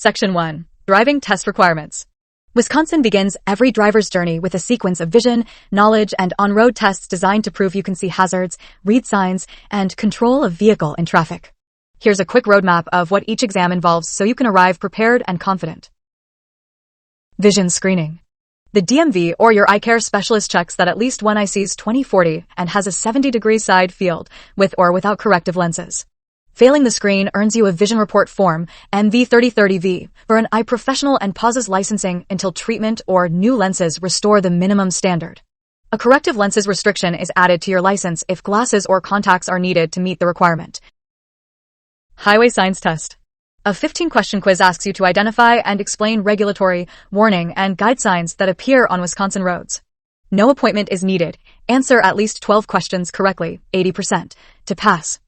Section 1. Driving Test Requirements. Wisconsin begins every driver's journey with a sequence of vision, knowledge, and on-road tests designed to prove you can see hazards, read signs, and control a vehicle in traffic. Here's a quick roadmap of what each exam involves so you can arrive prepared and confident. Vision screening. The DMV or your eye care specialist checks that at least one eye sees 20/40 and has a 70-degree side field with or without corrective lenses. Failing the screen earns you a vision report form, MV3030V, for an eye professional and pauses licensing until treatment or new lenses restore the minimum standard. A corrective lenses restriction is added to your license if glasses or contacts are needed to meet the requirement. Highway Signs Test. A 15-question quiz asks you to identify and explain regulatory, warning, and guide signs that appear on Wisconsin roads. No appointment is needed. Answer at least 12 questions correctly, 80%, to pass.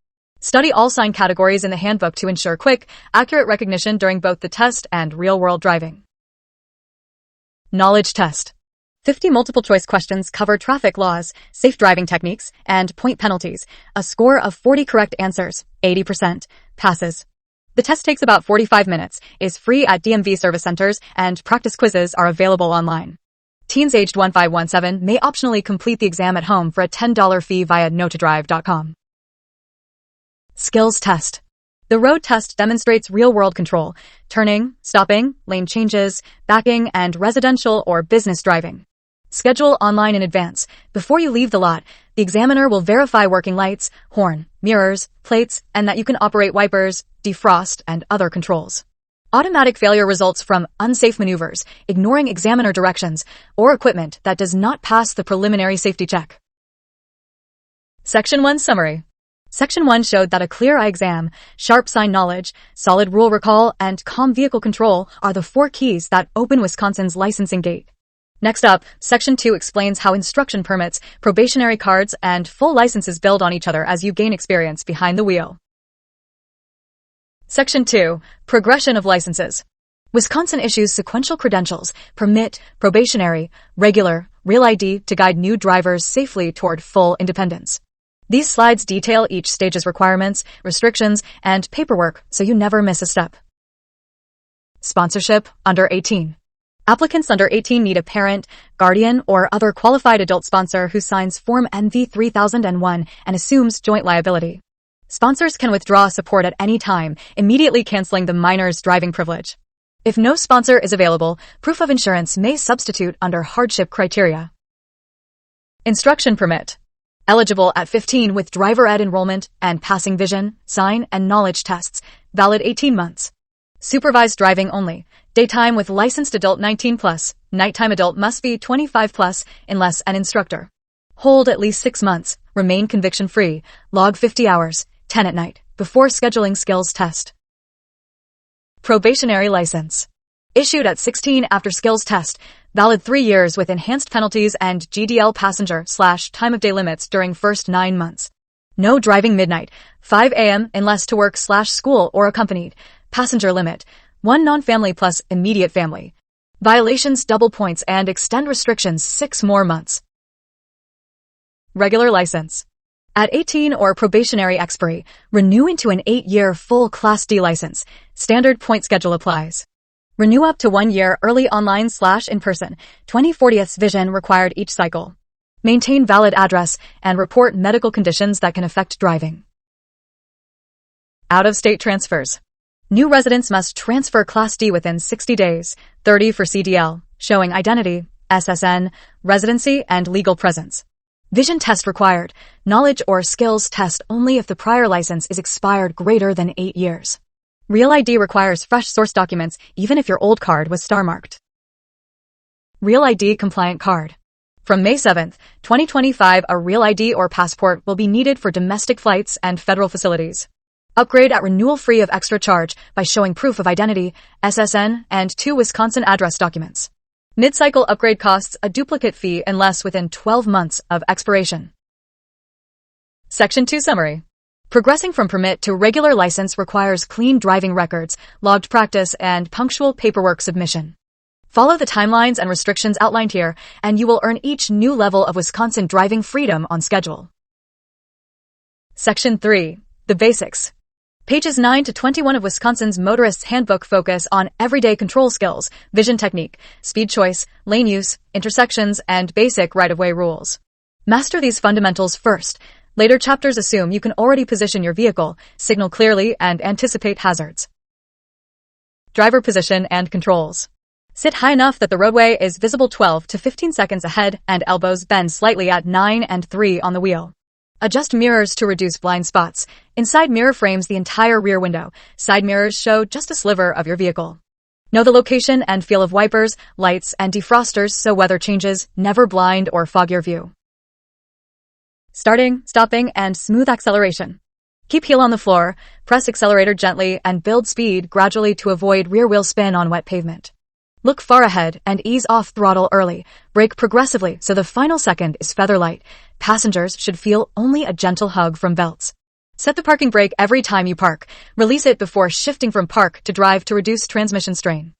Study all sign categories in the handbook to ensure quick, accurate recognition during both the test and real-world driving. Knowledge Test. 50 multiple-choice questions cover traffic laws, safe driving techniques, and point penalties. A score of 40 correct answers, 80%, passes. The test takes about 45 minutes, is free at DMV service centers, and practice quizzes are available online. Teens aged 1517 may optionally complete the exam at home for a $10 fee via notodrive.com. Skills Test. The road test demonstrates real-world control, turning, stopping, lane changes, backing, and residential or business driving. Schedule online in advance. Before you leave the lot, the examiner will verify working lights, horn, mirrors, plates, and that you can operate wipers, defrost, and other controls. Automatic failure results from unsafe maneuvers, ignoring examiner directions, or equipment that does not pass the preliminary safety check. Section 1 Summary. Section 1 showed that a clear eye exam, sharp sign knowledge, solid rule recall, and calm vehicle control are the 4 keys that open Wisconsin's licensing gate. Next up, Section 2 explains how instruction permits, probationary cards, and full licenses build on each other as you gain experience behind the wheel. Section 2. Progression of licenses. Wisconsin issues sequential credentials, permit, probationary, regular, real ID to guide new drivers safely toward full independence. These slides detail each stage's requirements, restrictions, and paperwork so you never miss a step. Sponsorship under 18. Applicants under 18 need a parent, guardian, or other qualified adult sponsor who signs Form NV 3001 and assumes joint liability. Sponsors can withdraw support at any time, immediately canceling the minor's driving privilege. If no sponsor is available, proof of insurance may substitute under hardship criteria. Instruction permit. Eligible at 15 with driver ed enrollment and passing vision, sign, and knowledge tests, valid 18 months. Supervised driving only. Daytime with licensed adult 19 plus. Nighttime adult must be 25 plus unless an instructor. Hold at least 6 months. Remain conviction free. Log 50 hours, 10 at night, before scheduling skills test. Probationary license. Issued at 16 after skills test. Valid 3 years with enhanced penalties and GDL passenger/time of day limits during first 9 months. No driving midnight, 5 a.m. unless to work/school or accompanied. Passenger limit, 1 non-family plus immediate family. Violations double points and extend restrictions 6 more months. Regular license. At 18 or probationary expiry, renew into an 8-year full Class D license. Standard point schedule applies. Renew up to 1 year early online/in-person. 20/40ths vision required each cycle. Maintain valid address and report medical conditions that can affect driving. Out-of-state transfers. New residents must transfer Class D within 60 days, 30 for CDL, showing identity, SSN, residency, and legal presence. Vision test required. Knowledge or skills test only if the prior license is expired greater than 8 years. Real ID requires fresh source documents even if your old card was star-marked. Real ID compliant card. From May 7, 2025, a Real ID or passport will be needed for domestic flights and federal facilities. Upgrade at renewal free of extra charge by showing proof of identity, SSN, and 2 Wisconsin address documents. Mid-cycle upgrade costs a duplicate fee unless within 12 months of expiration. Section 2 Summary. Progressing from permit to regular license requires clean driving records, logged practice, and punctual paperwork submission. Follow the timelines and restrictions outlined here, and you will earn each new level of Wisconsin driving freedom on schedule. Section 3. The Basics. Pages 9 to 21 of Wisconsin's Motorist's Handbook focus on everyday control skills, vision technique, speed choice, lane use, intersections, and basic right-of-way rules. Master these fundamentals first. Later chapters assume you can already position your vehicle, signal clearly, and anticipate hazards. Driver position and controls. Sit high enough that the roadway is visible 12 to 15 seconds ahead and elbows bend slightly at 9 and 3 on the wheel. Adjust mirrors to reduce blind spots. Inside mirror frames the entire rear window. Side mirrors show just a sliver of your vehicle. Know the location and feel of wipers, lights, and defrosters so weather changes never blind or fog your view. Starting, stopping, and smooth acceleration. Keep heel on the floor, press accelerator gently, and build speed gradually to avoid rear wheel spin on wet pavement. Look far ahead and ease off throttle early. Brake progressively so the final second is feather light. Passengers should feel only a gentle hug from belts. Set the parking brake every time you park. Release it before shifting from park to drive to reduce transmission strain.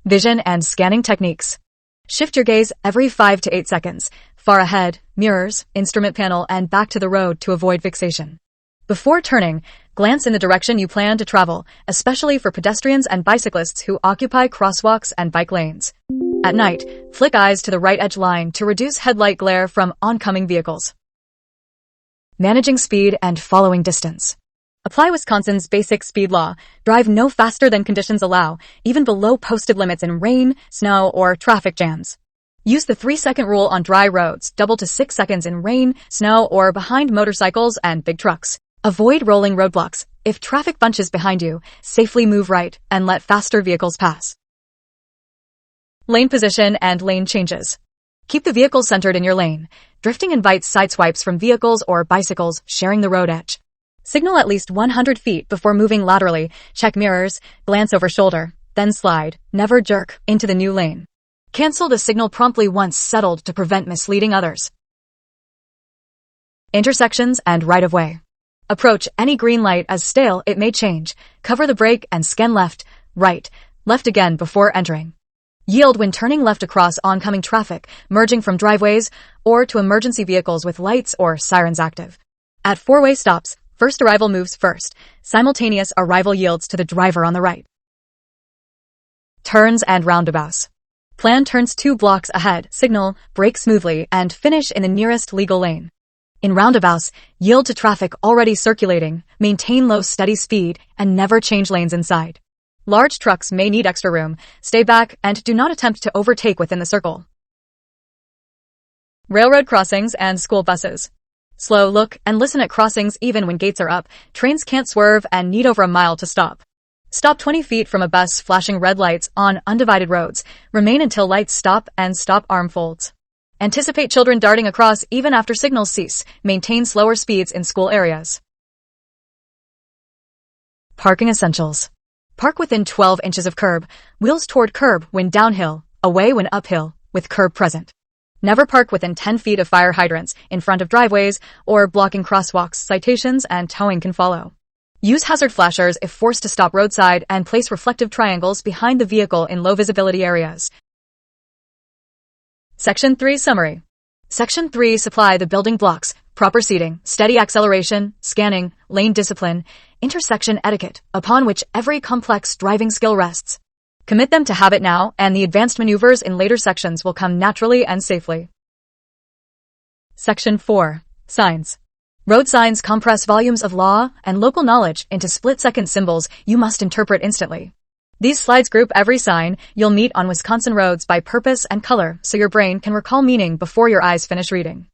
Vision and scanning techniques. Shift your gaze every 5 to 8 seconds. Far ahead, mirrors, instrument panel, and back to the road to avoid fixation. Before turning, glance in the direction you plan to travel, especially for pedestrians and bicyclists who occupy crosswalks and bike lanes. At night, flick eyes to the right edge line to reduce headlight glare from oncoming vehicles. Managing speed and following distance. Apply Wisconsin's basic speed law. Drive no faster than conditions allow, even below posted limits in rain, snow, or traffic jams. Use the 3-second rule on dry roads, double to 6 seconds in rain, snow, or behind motorcycles and big trucks. Avoid rolling roadblocks. If traffic bunches behind you, safely move right and let faster vehicles pass. Lane position and lane changes. Keep the vehicle centered in your lane. Drifting invites side swipes from vehicles or bicycles sharing the road edge. Signal at least 100 feet before moving laterally. Check mirrors, glance over shoulder, then slide, never jerk, into the new lane. Cancel the signal promptly once settled to prevent misleading others. Intersections and right-of-way. Approach any green light as stale, it may change. Cover the brake and scan left, right, left again before entering. Yield when turning left across oncoming traffic, merging from driveways, or to emergency vehicles with lights or sirens active. At four-way stops, first arrival moves first. Simultaneous arrival yields to the driver on the right. Turns and roundabouts. Plan turns 2 blocks ahead, signal, brake smoothly, and finish in the nearest legal lane. In roundabouts, yield to traffic already circulating, maintain low steady speed, and never change lanes inside. Large trucks may need extra room. Stay back and do not attempt to overtake within the circle. Railroad crossings and school buses. Slow, look, and listen at crossings even when gates are up. Trains can't swerve and need over a mile to stop. Stop 20 feet from a bus flashing red lights on undivided roads. Remain until lights stop and stop arm folds. Anticipate children darting across even after signals cease. Maintain slower speeds in school areas. Parking essentials. Park within 12 inches of curb. Wheels toward curb when downhill, away when uphill, with curb present. Never park within 10 feet of fire hydrants, in front of driveways, or blocking crosswalks. Citations and towing can follow. Use hazard flashers if forced to stop roadside and place reflective triangles behind the vehicle in low visibility areas. Section 3 Summary. Section 3 Supply the building blocks, proper seating, steady acceleration, scanning, lane discipline, intersection etiquette, upon which every complex driving skill rests. Commit them to habit now, and the advanced maneuvers in later sections will come naturally and safely. Section 4 Signs. Road signs compress volumes of law and local knowledge into split-second symbols you must interpret instantly. These slides group every sign you'll meet on Wisconsin roads by purpose and color so your brain can recall meaning before your eyes finish reading.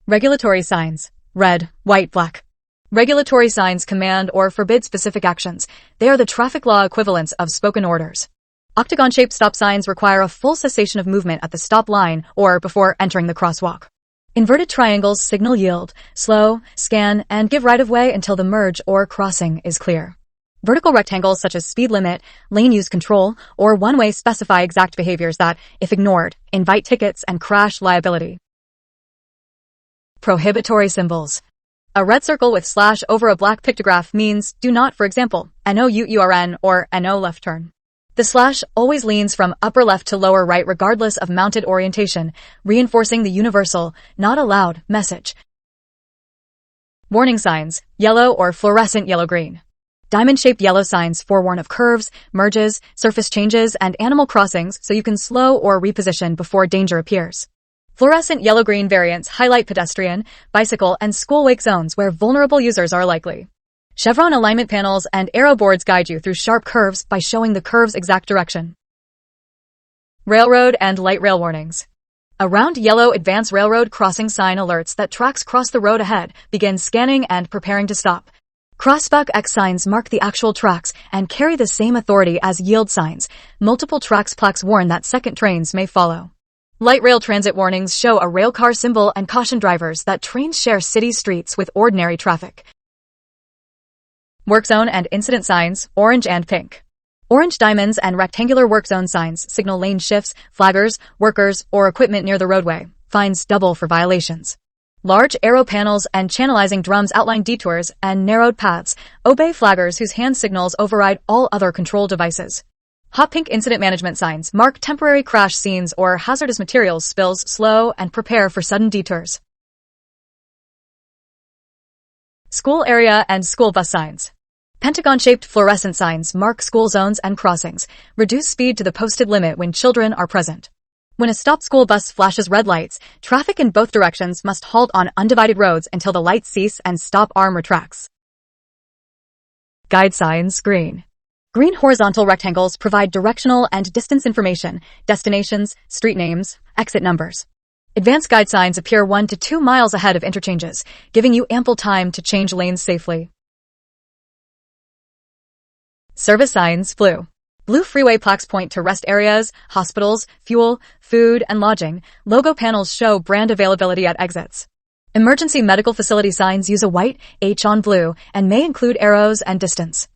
Regulatory signs. Red, white, black. Regulatory signs command or forbid specific actions. They are the traffic law equivalents of spoken orders. Octagon-shaped stop signs require a full cessation of movement at the stop line or before entering the crosswalk. Inverted triangles signal yield, slow, scan, and give right-of-way until the merge or crossing is clear. Vertical rectangles such as speed limit, lane use control, or one-way specify exact behaviors that, if ignored, invite tickets and crash liability. Prohibitory symbols. A red circle with slash over a black pictograph means do not, for example, NO URN or NO left turn. The slash always leans from upper left to lower right regardless of mounted orientation, reinforcing the universal, not allowed message. Warning signs, yellow or fluorescent yellow-green. Diamond-shaped yellow signs forewarn of curves, merges, surface changes, and animal crossings so you can slow or reposition before danger appears. Fluorescent yellow-green variants highlight pedestrian, bicycle, and school wake zones where vulnerable users are likely. Chevron alignment panels and arrow boards guide you through sharp curves by showing the curve's exact direction. Railroad and light rail warnings. A round yellow advance railroad crossing sign alerts that tracks cross the road ahead, begin scanning and preparing to stop. Crossbuck X signs mark the actual tracks and carry the same authority as yield signs. Multiple tracks plaques warn that second trains may follow. Light rail transit warnings show a railcar symbol and caution drivers that trains share city streets with ordinary traffic. Work zone and incident signs, orange and pink. Orange diamonds and rectangular work zone signs signal lane shifts, flaggers, workers, or equipment near the roadway. Fines double for violations. Large arrow panels and channelizing drums outline detours and narrowed paths. Obey flaggers whose hand signals override all other control devices. Hot pink incident management signs mark temporary crash scenes or hazardous materials spills, slow, and prepare for sudden detours. School area and school bus signs. Pentagon-shaped fluorescent signs mark school zones and crossings. Reduce speed to the posted limit when children are present. When a stopped school bus flashes red lights, traffic in both directions must halt on undivided roads until the lights cease and stop arm retracts. Guide signs, green. Green horizontal rectangles provide directional and distance information, destinations, street names, exit numbers. Advanced guide signs appear 1 to 2 miles ahead of interchanges, giving you ample time to change lanes safely. Service signs, blue. Blue freeway plaques point to rest areas, hospitals, fuel, food, and lodging. Logo panels show brand availability at exits. Emergency medical facility signs use a white H on blue and may include arrows and distance.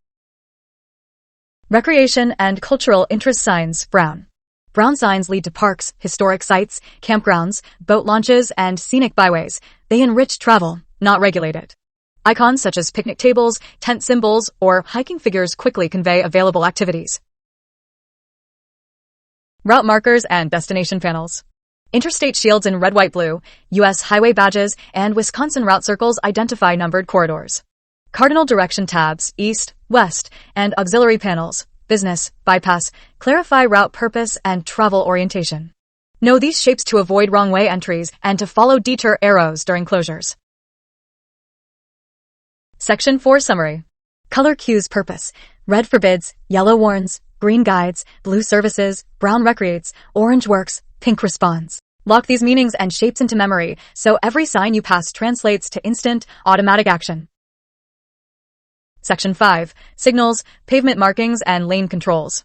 Recreation and cultural interest signs, brown. Brown signs lead to parks, historic sites, campgrounds, boat launches, and scenic byways. They enrich travel, not regulate it. Icons such as picnic tables, tent symbols, or hiking figures quickly convey available activities. Route markers and destination panels. Interstate shields in red, white, blue, U.S. highway badges, and Wisconsin route circles identify numbered corridors. Cardinal direction tabs, east, west, and auxiliary panels, business, bypass, clarify route purpose and travel orientation. Know these shapes to avoid wrong-way entries and to follow detour arrows during closures. Section 4 Summary. Color cues purpose. Red forbids, yellow warns, green guides, blue services, brown recreates, orange works, pink responds. Lock these meanings and shapes into memory so every sign you pass translates to instant, automatic action. Section 5. Signals, pavement markings, and lane controls.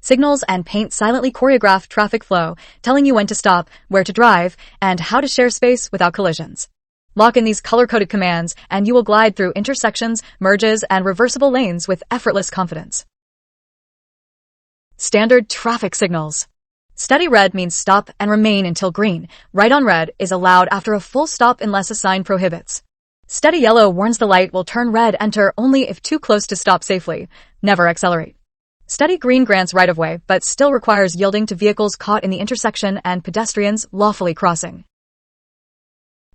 Signals and paint silently choreograph traffic flow, telling you when to stop, where to drive, and how to share space without collisions. Lock in these color-coded commands, and you will glide through intersections, merges, and reversible lanes with effortless confidence. Standard traffic signals. Steady red means stop and remain until green. Right on red is allowed after a full stop unless a sign prohibits. Steady yellow warns the light will turn red, enter only if too close to stop safely. Never accelerate. Steady green grants right-of-way, but still requires yielding to vehicles caught in the intersection and pedestrians lawfully crossing.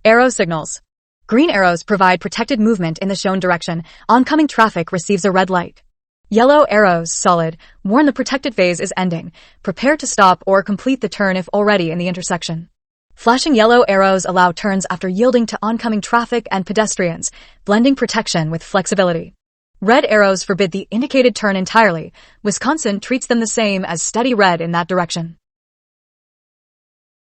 Arrow signals. Green arrows provide protected movement in the shown direction. Oncoming traffic receives a red light. Yellow arrows, solid, warn the protected phase is ending. Prepare to stop or complete the turn if already in the intersection. Flashing yellow arrows allow turns after yielding to oncoming traffic and pedestrians, blending protection with flexibility. Red arrows forbid the indicated turn entirely. Wisconsin treats them the same as steady red in that direction.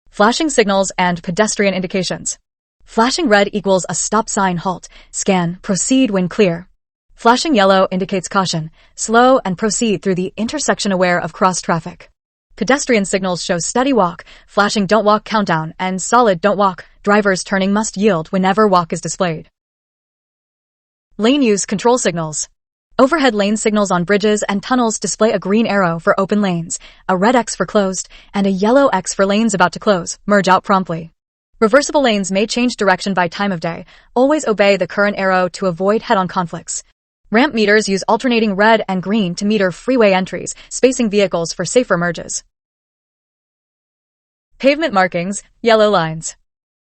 Flashing signals and pedestrian indications. Flashing red equals a stop sign, halt, scan, proceed when clear. Flashing yellow indicates caution, slow and proceed through the intersection aware of cross traffic. Pedestrian signals show steady walk, flashing don't walk countdown, and solid don't walk. Drivers turning must yield whenever walk is displayed. Lane use control signals. Overhead lane signals on bridges and tunnels display a green arrow for open lanes, a red X for closed, and a yellow X for lanes about to close. Merge out promptly. Reversible lanes may change direction by time of day. Always obey the current arrow to avoid head-on conflicts. Ramp meters use alternating red and green to meter freeway entries, spacing vehicles for safer merges. Pavement markings, yellow lines.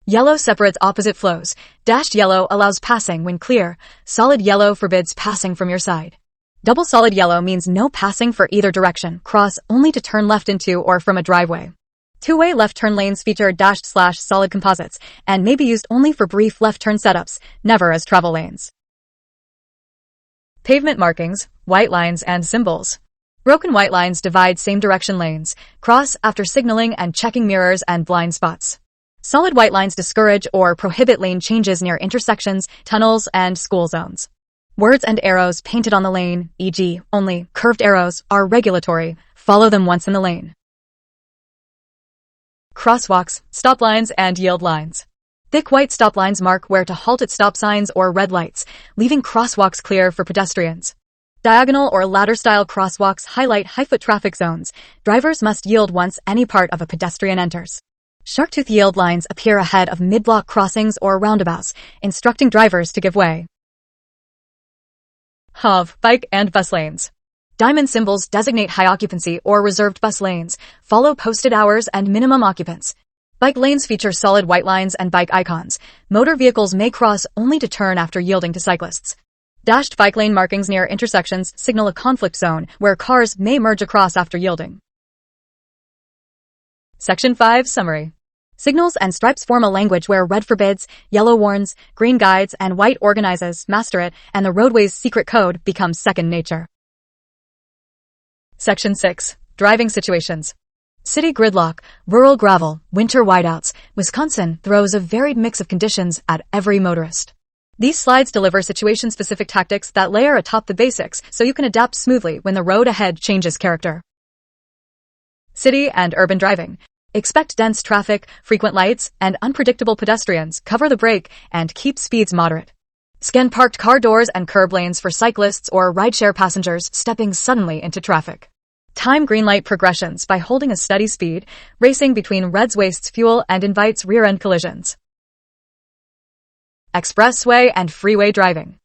Yellow separates opposite flows. Dashed yellow allows passing when clear. Solid yellow forbids passing from your side. Double solid yellow means no passing for either direction. Cross only to turn left into or from a driveway. Two-way left turn lanes feature dashed/solid composites and may be used only for brief left turn setups, never as travel lanes. Pavement markings, white lines, and symbols. Broken white lines divide same direction lanes. Cross after signaling and checking mirrors and blind spots. Solid white lines discourage or prohibit lane changes near intersections, tunnels, and school zones. Words and arrows painted on the lane, e.g., only curved arrows, are regulatory. Follow them once in the lane. Crosswalks, stop lines, and yield lines. Thick white stop lines mark where to halt at stop signs or red lights, leaving crosswalks clear for pedestrians. Diagonal or ladder-style crosswalks highlight high-foot traffic zones. Drivers must yield once any part of a pedestrian enters. Shark-tooth yield lines appear ahead of mid-block crossings or roundabouts, instructing drivers to give way. HOV, bike and bus lanes. Diamond symbols designate high occupancy or reserved bus lanes, follow posted hours and minimum occupants. Bike lanes feature solid white lines and bike icons. Motor vehicles may cross only to turn after yielding to cyclists. Dashed bike lane markings near intersections signal a conflict zone where cars may merge across after yielding. Section 5 Summary. Signals and stripes form a language where red forbids, yellow warns, green guides, and white organizes, master it, and the roadway's secret code becomes second nature. Section 6. Driving situations. City gridlock, rural gravel, winter whiteouts, Wisconsin throws a varied mix of conditions at every motorist. These slides deliver situation-specific tactics that layer atop the basics so you can adapt smoothly when the road ahead changes character. City and urban driving. Expect dense traffic, frequent lights, and unpredictable pedestrians. Cover the brake and keep speeds moderate. Scan parked car doors and curb lanes for cyclists or rideshare passengers stepping suddenly into traffic. Time green light progressions by holding a steady speed. Racing between reds wastes fuel and invites rear-end collisions. Expressway and freeway driving.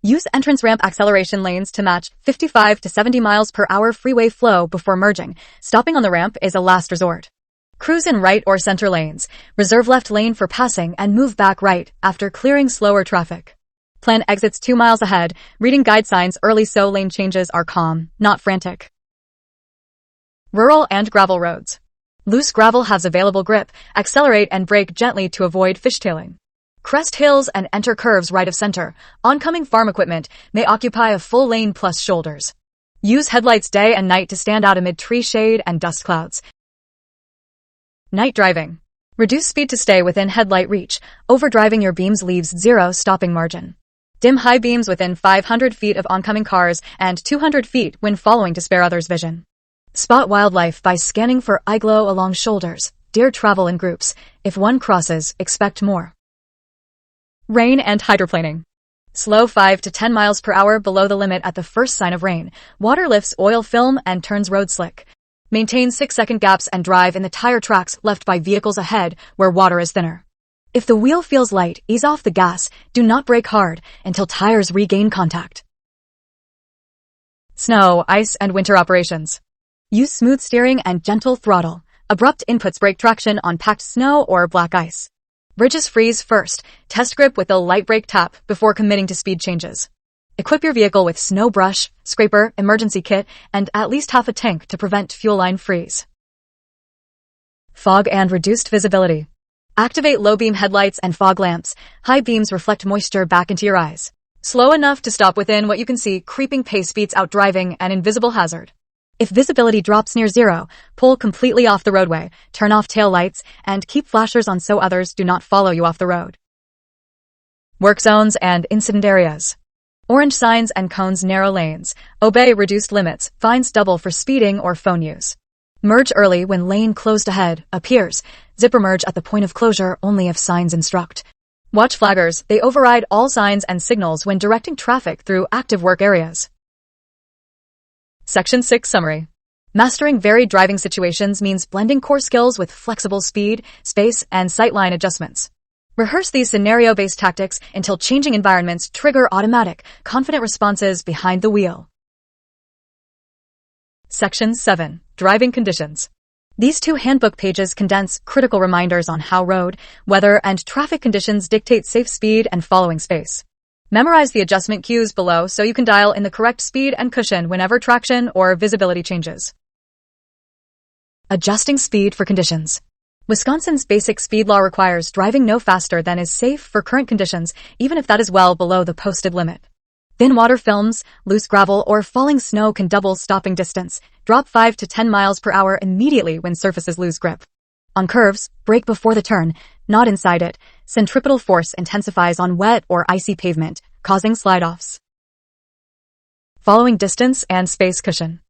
Use entrance ramp acceleration lanes to match 55 to 70 miles per hour freeway flow before merging. Stopping on the ramp is a last resort. Cruise in right or center lanes. Reserve left lane for passing and move back right after clearing slower traffic. Plan exits 2 miles ahead. Reading guide signs early so lane changes are calm, not frantic. Rural and gravel roads. Loose gravel has available grip. Accelerate and brake gently to avoid fishtailing. Crest hills and enter curves right of center. Oncoming farm equipment may occupy a full lane plus shoulders. Use headlights day and night to stand out amid tree shade and dust clouds. Night driving. Reduce speed to stay within headlight reach. Overdriving your beams leaves zero stopping margin. Dim high beams within 500 feet of oncoming cars and 200 feet when following to spare others' vision. Spot wildlife by scanning for eye glow along shoulders. Deer travel in groups. If one crosses, expect more. Rain and hydroplaning. Slow 5 to 10 miles per hour below the limit at the first sign of rain. Water lifts oil film and turns road slick. Maintain 6-second gaps and drive in the tire tracks left by vehicles ahead where water is thinner. If the wheel feels light, ease off the gas. Do not brake hard until tires regain contact. Snow, ice, and winter operations. Use smooth steering and gentle throttle. Abrupt inputs break traction on packed snow or black ice. Bridges freeze first. Test grip with a light brake tap before committing to speed changes. Equip your vehicle with snow brush, scraper, emergency kit, and at least half a tank to prevent fuel line freeze. Fog and reduced visibility. Activate low beam headlights and fog lamps. High beams reflect moisture back into your eyes. Slow enough to stop within what you can see. Creeping pace beats out driving an invisible hazard. If visibility drops near zero, pull completely off the roadway, turn off tail lights, and keep flashers on so others do not follow you off the road. Work zones and incident areas. Orange signs and cones narrow lanes. Obey reduced limits. Fines double for speeding or phone use. Merge early when lane closed ahead appears. Zipper merge at the point of closure only if signs instruct. Watch flaggers. They override all signs and signals when directing traffic through active work areas. Section 6 Summary. Mastering varied driving situations means blending core skills with flexible speed, space, and sightline adjustments. Rehearse these scenario-based tactics until changing environments trigger automatic, confident responses behind the wheel. Section 7. Driving conditions. These 2 handbook pages condense critical reminders on how road, weather, and traffic conditions dictate safe speed and following space. Memorize the adjustment cues below so you can dial in the correct speed and cushion whenever traction or visibility changes. Adjusting speed for conditions. Wisconsin's basic speed law requires driving no faster than is safe for current conditions, even if that is well below the posted limit. Thin water films, loose gravel, or falling snow can double stopping distance. Drop 5 to 10 miles per hour immediately when surfaces lose grip. On curves, brake before the turn, not inside it. Centripetal force intensifies on wet or icy pavement, causing slide-offs. Following distance and space cushion.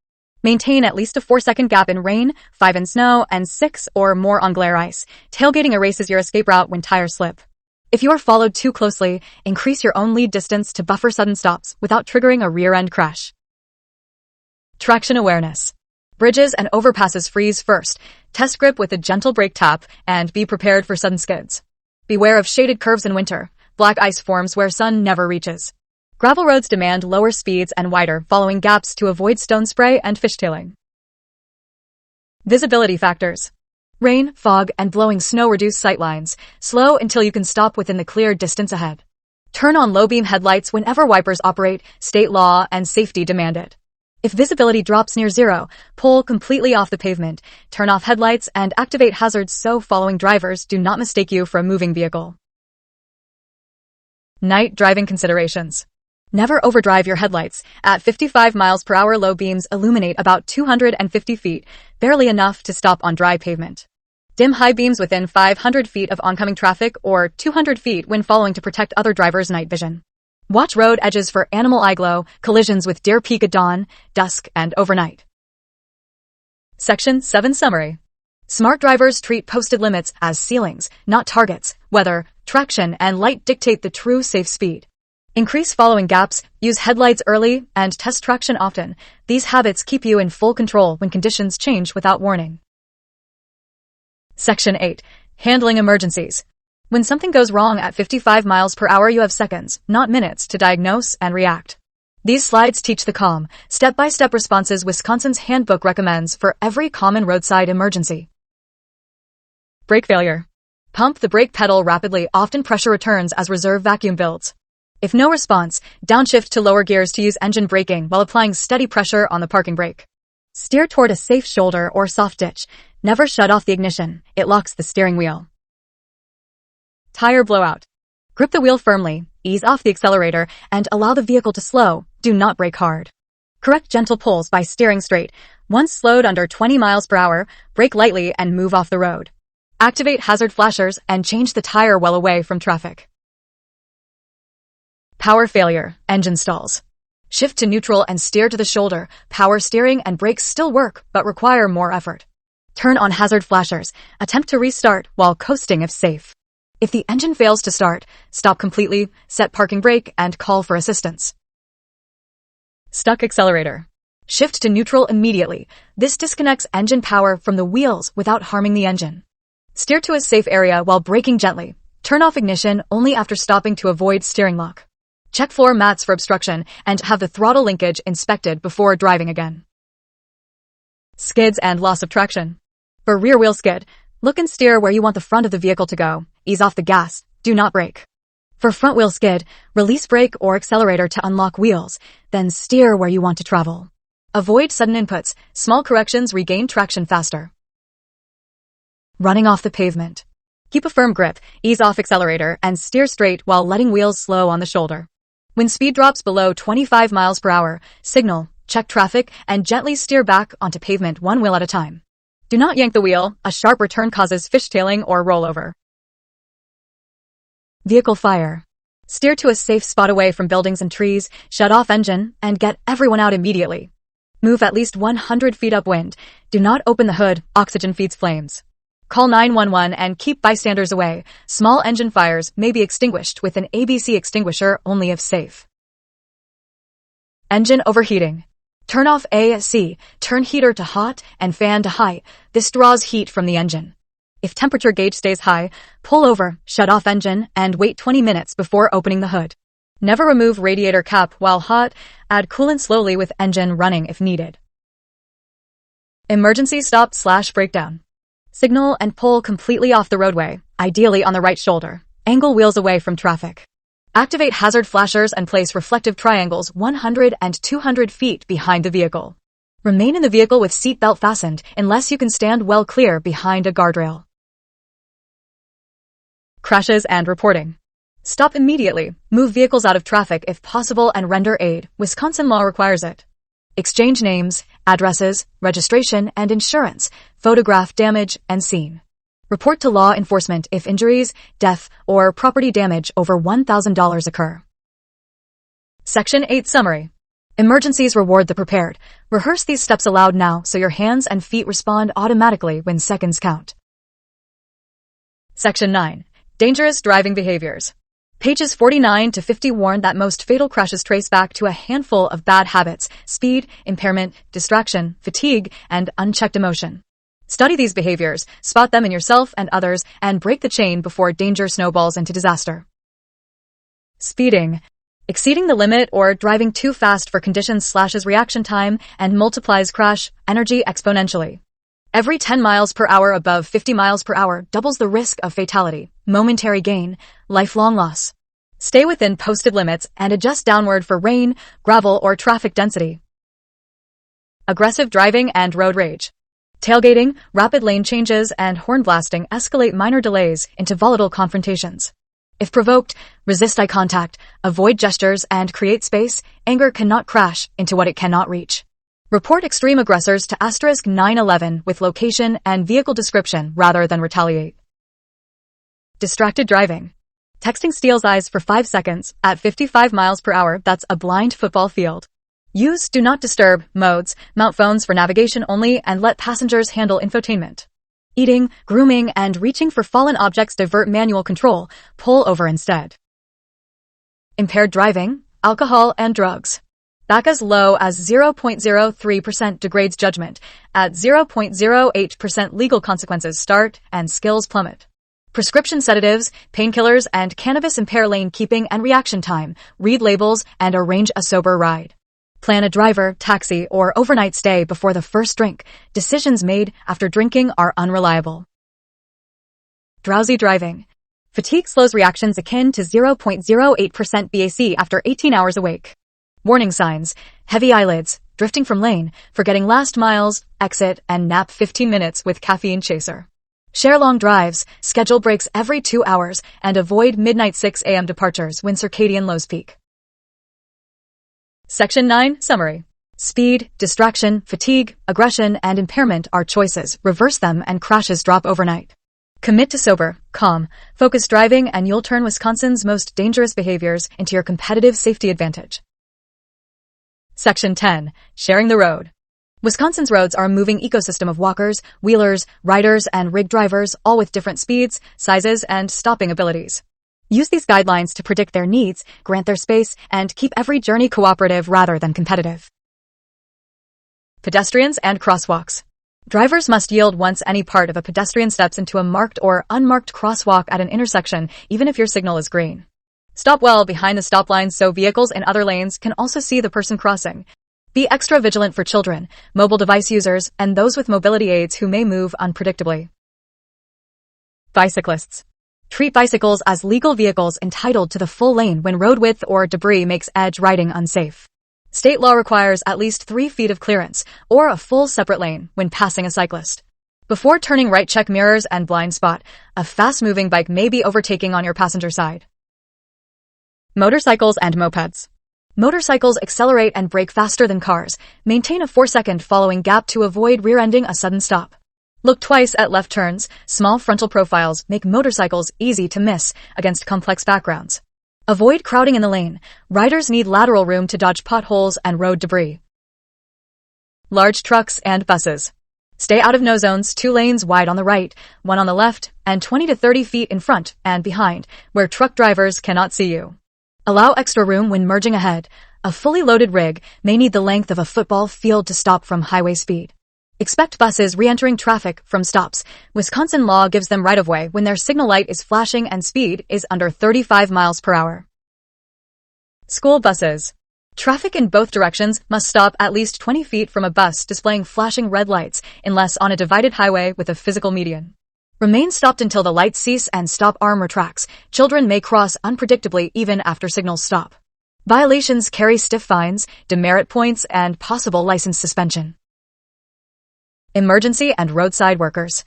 Maintain at least a 4-second gap in rain, 5 in snow, and 6 or more on glare ice. Tailgating erases your escape route when tires slip. If you are followed too closely, increase your own lead distance to buffer sudden stops without triggering a rear-end crash. Traction awareness. Bridges and overpasses freeze first. Test grip with a gentle brake tap and be prepared for sudden skids. Beware of shaded curves in winter. Black ice forms where sun never reaches. Gravel roads demand lower speeds and wider following gaps to avoid stone spray and fishtailing. Visibility factors. Rain, fog, and blowing snow reduce sightlines. Slow until you can stop within the clear distance ahead. Turn on low-beam headlights whenever wipers operate. State law and safety demand it. If visibility drops near zero, pull completely off the pavement, turn off headlights, and activate hazards so following drivers do not mistake you for a moving vehicle. Night driving considerations. Never overdrive your headlights. At 55 miles per hour, low beams illuminate about 250 feet, barely enough to stop on dry pavement. Dim high beams within 500 feet of oncoming traffic or 200 feet when following to protect other drivers' night vision. Watch road edges for animal eye glow, collisions with Deer Peak at dawn, dusk, and overnight. Section 7 Summary. Smart drivers treat posted limits as ceilings, not targets. Weather, traction, and light dictate the true safe speed. Increase following gaps, use headlights early, and test traction often. These habits keep you in full control when conditions change without warning. Section 8. Handling emergencies. When something goes wrong at 55 miles per hour, you have seconds, not minutes, to diagnose and react. These slides teach the calm, step-by-step responses Wisconsin's Handbook recommends for every common roadside emergency. Brake failure. Pump the brake pedal rapidly, often pressure returns as reserve vacuum builds. If no response, downshift to lower gears to use engine braking while applying steady pressure on the parking brake. Steer toward a safe shoulder or soft ditch. Never shut off the ignition. It locks the steering wheel. Tire blowout. Grip the wheel firmly, ease off the accelerator, and allow the vehicle to slow. Do not brake hard. Correct gentle pulls by steering straight. Once slowed under 20 miles per hour, brake lightly and move off the road. Activate hazard flashers and change the tire well away from traffic. Power failure, engine stalls. Shift to neutral and steer to the shoulder. Power steering and brakes still work, but require more effort. Turn on hazard flashers. Attempt to restart while coasting if safe. If the engine fails to start, stop completely, set parking brake, and call for assistance. Stuck accelerator. Shift to neutral immediately. This disconnects engine power from the wheels without harming the engine. Steer to a safe area while braking gently. Turn off ignition only after stopping to avoid steering lock. Check floor mats for obstruction and have the throttle linkage inspected before driving again. Skids and loss of traction. For rear wheel skid, look and steer where you want the front of the vehicle to go. Ease off the gas. Do not brake. For front wheel skid, release brake or accelerator to unlock wheels, then steer where you want to travel. Avoid sudden inputs. Small corrections regain traction faster. Running off the pavement. Keep a firm grip, ease off accelerator, and steer straight while letting wheels slow on the shoulder. When speed drops below 25 miles per hour, signal, check traffic, and gently steer back onto pavement one wheel at a time. Do not yank the wheel. A sharp return causes fishtailing or rollover. Vehicle fire. Steer to a safe spot away from buildings and trees, shut off engine, and get everyone out immediately. Move at least 100 feet upwind. Do not open the hood. Oxygen feeds flames. Call 911 and keep bystanders away. Small engine fires may be extinguished with an ABC extinguisher only if safe. Engine overheating. Turn off AC, turn heater to hot and fan to high. This draws heat from the engine. If temperature gauge stays high, pull over, shut off engine, and wait 20 minutes before opening the hood. Never remove radiator cap while hot. Add coolant slowly with engine running if needed. Emergency stop/breakdown. Signal and pull completely off the roadway, ideally on the right shoulder. Angle wheels away from traffic. Activate hazard flashers and place reflective triangles 100 and 200 feet behind the vehicle. Remain in the vehicle with seatbelt fastened unless you can stand well clear behind a guardrail. Crashes and reporting. Stop immediately. Move vehicles out of traffic if possible and render aid. Wisconsin law requires it. Exchange names, addresses, registration, and insurance. Photograph damage and scene. Report to law enforcement if injuries, death, or property damage over $1,000 occur. Section 8 Summary. Emergencies reward the prepared. Rehearse these steps aloud now so your hands and feet respond automatically when seconds count. Section 9. Dangerous driving behaviors. Pages 49 to 50 warn that most fatal crashes trace back to a handful of bad habits: speed, impairment, distraction, fatigue, and unchecked emotion. Study these behaviors, spot them in yourself and others, and break the chain before danger snowballs into disaster. Speeding. Exceeding the limit or driving too fast for conditions slashes reaction time and multiplies crash energy exponentially. Every 10 miles per hour above 50 miles per hour doubles the risk of fatality, momentary gain, lifelong loss. Stay within posted limits and adjust downward for rain, gravel, or traffic density. Aggressive driving and road rage. Tailgating, rapid lane changes, and horn blasting escalate minor delays into volatile confrontations. If provoked, resist eye contact, avoid gestures, and create space. Anger cannot crash into what it cannot reach. Report extreme aggressors to *911 with location and vehicle description rather than retaliate. Distracted driving. Texting steals eyes for 5 seconds at 55 miles per hour. That's a blind football field. Use Do Not Disturb modes, mount phones for navigation only, and let passengers handle infotainment. Eating, grooming, and reaching for fallen objects divert manual control. Pull over instead. Impaired driving, alcohol, and drugs. Back as low as 0.03% degrades judgment. At 0.08% legal consequences start and skills plummet. Prescription sedatives, painkillers, and cannabis impair lane keeping and reaction time. Read labels and arrange a sober ride. Plan a driver, taxi, or overnight stay before the first drink. Decisions made after drinking are unreliable. Drowsy driving. Fatigue slows reactions akin to 0.08% BAC after 18 hours awake. Warning signs: heavy eyelids, drifting from lane, forgetting last miles, exit, and nap 15 minutes with caffeine chaser. Share long drives, schedule breaks every 2 hours, and avoid midnight 6 a.m. departures when circadian lows peak. Section 9 Summary. Speed, distraction, fatigue, aggression, and impairment are choices. Reverse them and crashes drop overnight. Commit to sober, calm, focused driving, and you'll turn Wisconsin's most dangerous behaviors into your competitive safety advantage. Section 10. Sharing the road. Wisconsin's roads are a moving ecosystem of walkers, wheelers, riders, and rig drivers, all with different speeds, sizes, and stopping abilities. Use these guidelines to predict their needs, grant their space, and keep every journey cooperative rather than competitive. Pedestrians and crosswalks. Drivers must yield once any part of a pedestrian steps into a marked or unmarked crosswalk at an intersection, even if your signal is green. Stop well behind the stop lines so vehicles in other lanes can also see the person crossing. Be extra vigilant for children, mobile device users, and those with mobility aids who may move unpredictably. Bicyclists. Treat bicycles as legal vehicles entitled to the full lane when road width or debris makes edge riding unsafe. State law requires at least 3 feet of clearance or a full separate lane when passing a cyclist. Before turning right, check mirrors and blind spot. A fast-moving bike may be overtaking on your passenger side. Motorcycles and mopeds. Motorcycles accelerate and brake faster than cars. Maintain a 4-second following gap to avoid rear-ending a sudden stop. Look twice at left turns. Small frontal profiles make motorcycles easy to miss against complex backgrounds. Avoid crowding in the lane. Riders need lateral room to dodge potholes and road debris. Large trucks and buses. Stay out of no zones, 2 lanes wide on the right, 1 on the left, and 20 to 30 feet in front and behind, where truck drivers cannot see you. Allow extra room when merging ahead. A fully loaded rig may need the length of a football field to stop from highway speed. Expect buses re-entering traffic from stops. Wisconsin law gives them right-of-way when their signal light is flashing and speed is under 35 miles per hour. School buses. Traffic in both directions must stop at least 20 feet from a bus displaying flashing red lights, unless on a divided highway with a physical median. Remain stopped until the lights cease and stop arm retracts. Children may cross unpredictably even after signals stop. Violations carry stiff fines, demerit points, and possible license suspension. Emergency and roadside workers.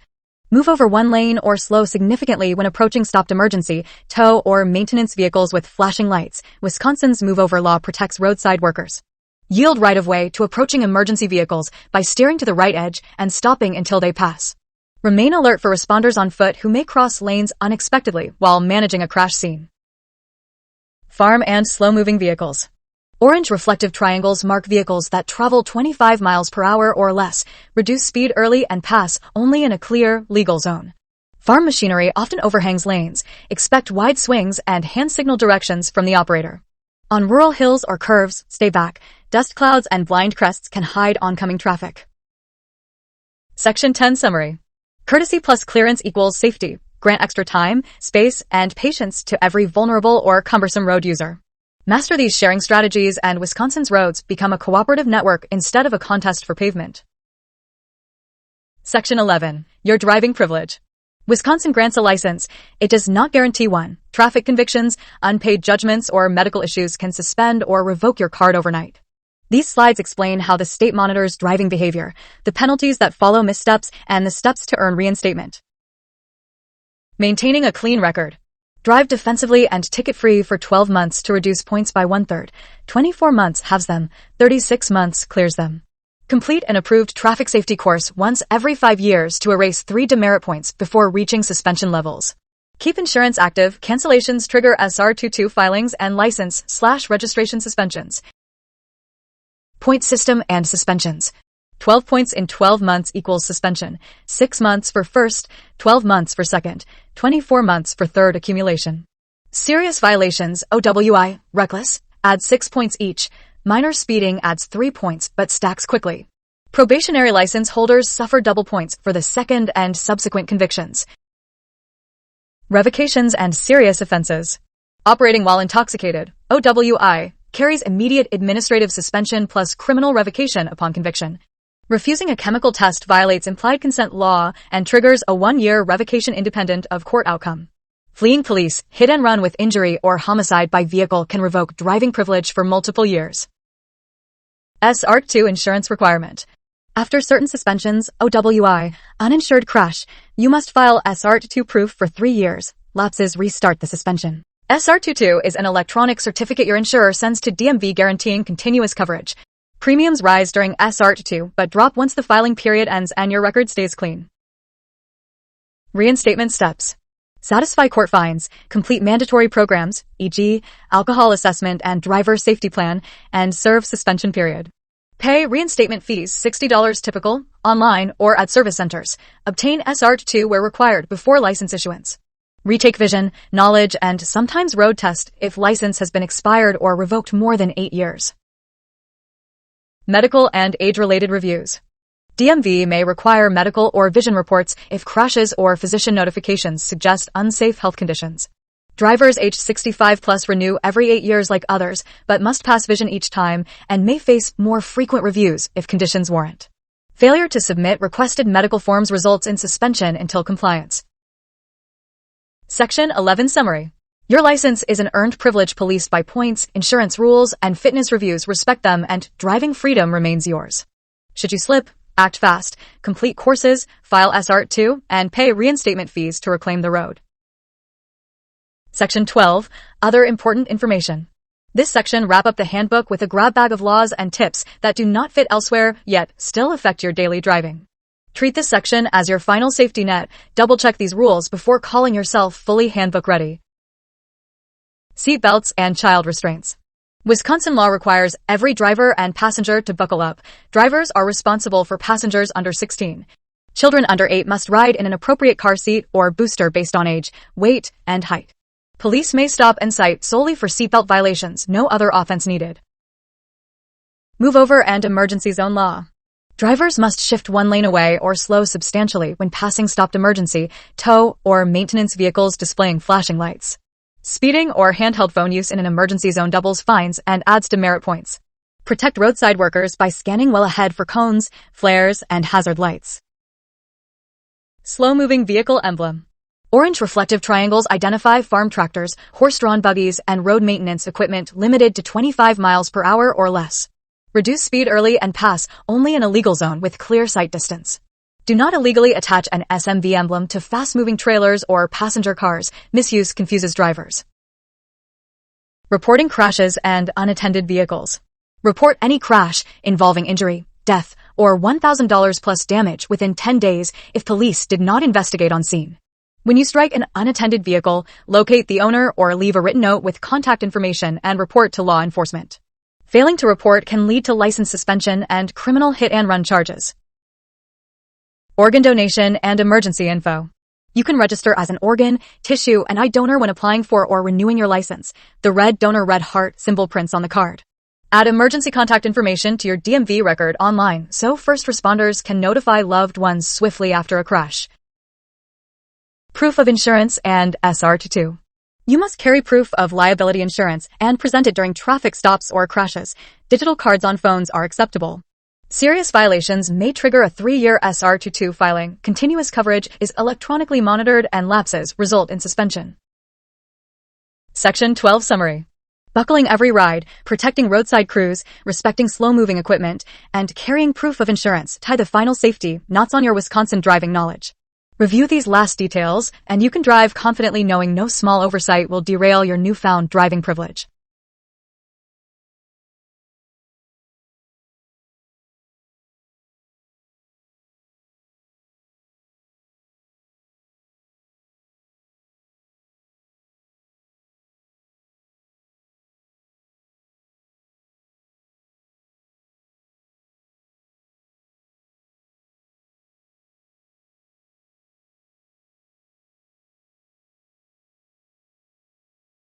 Move over one lane or slow significantly when approaching stopped emergency, tow, or maintenance vehicles with flashing lights. Wisconsin's move-over law protects roadside workers. Yield right-of-way to approaching emergency vehicles by steering to the right edge and stopping until they pass. Remain alert for responders on foot who may cross lanes unexpectedly while managing a crash scene. Farm and slow-moving vehicles. Orange reflective triangles mark vehicles that travel 25 miles per hour or less, reduce speed early, and pass only in a clear, legal zone. Farm machinery often overhangs lanes. Expect wide swings and hand signal directions from the operator. On rural hills or curves, stay back. Dust clouds and blind crests can hide oncoming traffic. Section 10 Summary. Courtesy plus clearance equals safety. Grant extra time, space, and patience to every vulnerable or cumbersome road user. Master these sharing strategies and Wisconsin's roads become a cooperative network instead of a contest for pavement. Section 11. Your driving privilege. Wisconsin grants a license. It does not guarantee one. Traffic convictions, unpaid judgments, or medical issues can suspend or revoke your card overnight. These slides explain how the state monitors driving behavior, the penalties that follow missteps, and the steps to earn reinstatement. Maintaining a clean record. Drive defensively and ticket-free for 12 months to reduce points by 1/3. 24 months halves them. 36 months clears them. Complete an approved traffic safety course once every 5 years to erase 3 demerit points before reaching suspension levels. Keep insurance active. Cancellations trigger SR22 filings and license/registration suspensions. Point system and suspensions. 12 points in 12 months equals suspension. 6 months for first, 12 months for second, 24 months for third accumulation. Serious violations, OWI, reckless, adds 6 points each. Minor speeding adds 3 points but stacks quickly. Probationary license holders suffer double points for the second and subsequent convictions. Revocations and serious offenses. Operating while intoxicated, OWI, carries immediate administrative suspension plus criminal revocation upon conviction. Refusing a chemical test violates implied consent law and triggers a 1-year revocation independent of court outcome. Fleeing police, hit and run with injury, or homicide by vehicle can revoke driving privilege for multiple years. SR2 insurance requirement. After certain suspensions, OWI, uninsured crash, you must file SR2 proof for 3 years. Lapses restart the suspension. SR22 is an electronic certificate your insurer sends to DMV guaranteeing continuous coverage. Premiums rise during SR2 but drop once the filing period ends and your record stays clean. Reinstatement steps. Satisfy court fines, complete mandatory programs, e.g., alcohol assessment and driver safety plan, and serve suspension period. Pay reinstatement fees $60 typical, online, or at service centers. Obtain SR2 where required before license issuance. Retake vision, knowledge, and sometimes road test if license has been expired or revoked more than 8 years. Medical and age-related reviews. DMV may require medical or vision reports if crashes or physician notifications suggest unsafe health conditions. Drivers age 65 plus renew every 8 years like others, but must pass vision each time and may face more frequent reviews if conditions warrant. Failure to submit requested medical forms results in suspension until compliance. Section 11 Summary. Your license is an earned privilege policed by points, insurance rules, and fitness reviews. Respect them and driving freedom remains yours. Should you slip, act fast, complete courses, file SR2, and pay reinstatement fees to reclaim the road. Section 12. Other important information. This section wraps up the handbook with a grab bag of laws and tips that do not fit elsewhere, yet still affect your daily driving. Treat this section as your final safety net. Double-check these rules before calling yourself fully handbook ready. Seat belts and child restraints. Wisconsin law requires every driver and passenger to buckle up. Drivers are responsible for passengers under 16. Children under 8 must ride in an appropriate car seat or booster based on age, weight, and height. Police may stop and cite solely for seatbelt violations, no other offense needed. Move over and emergency zone law. Drivers must shift one lane away or slow substantially when passing stopped emergency, tow, or maintenance vehicles displaying flashing lights. Speeding or handheld phone use in an emergency zone doubles fines and adds to merit points. Protect roadside workers by scanning well ahead for cones, flares, and hazard lights. Slow-moving vehicle emblem. Orange reflective triangles identify farm tractors, horse-drawn buggies, and road maintenance equipment limited to 25 miles per hour or less. Reduce speed early and pass only in a legal zone with clear sight distance. Do not illegally attach an SMV emblem to fast-moving trailers or passenger cars. Misuse confuses drivers. Reporting crashes and unattended vehicles. Report any crash involving injury, death, or $1,000 plus damage within 10 days if police did not investigate on scene. When you strike an unattended vehicle, locate the owner or leave a written note with contact information and report to law enforcement. Failing to report can lead to license suspension and criminal hit-and-run charges. Organ donation and emergency info. You can register as an organ, tissue, and eye donor when applying for or renewing your license. The red donor red heart symbol prints on the card. Add emergency contact information to your DMV record online so first responders can notify loved ones swiftly after a crash. Proof of insurance and SR22. You must carry proof of liability insurance and present it during traffic stops or crashes. Digital cards on phones are acceptable. Serious violations may trigger a 3-year SR22 filing. Continuous coverage is electronically monitored and lapses result in suspension. Section 12 Summary. Buckling every ride, protecting roadside crews, respecting slow-moving equipment, and carrying proof of insurance tie the final safety knots on your Wisconsin driving knowledge. Review these last details, and you can drive confidently knowing no small oversight will derail your newfound driving privilege.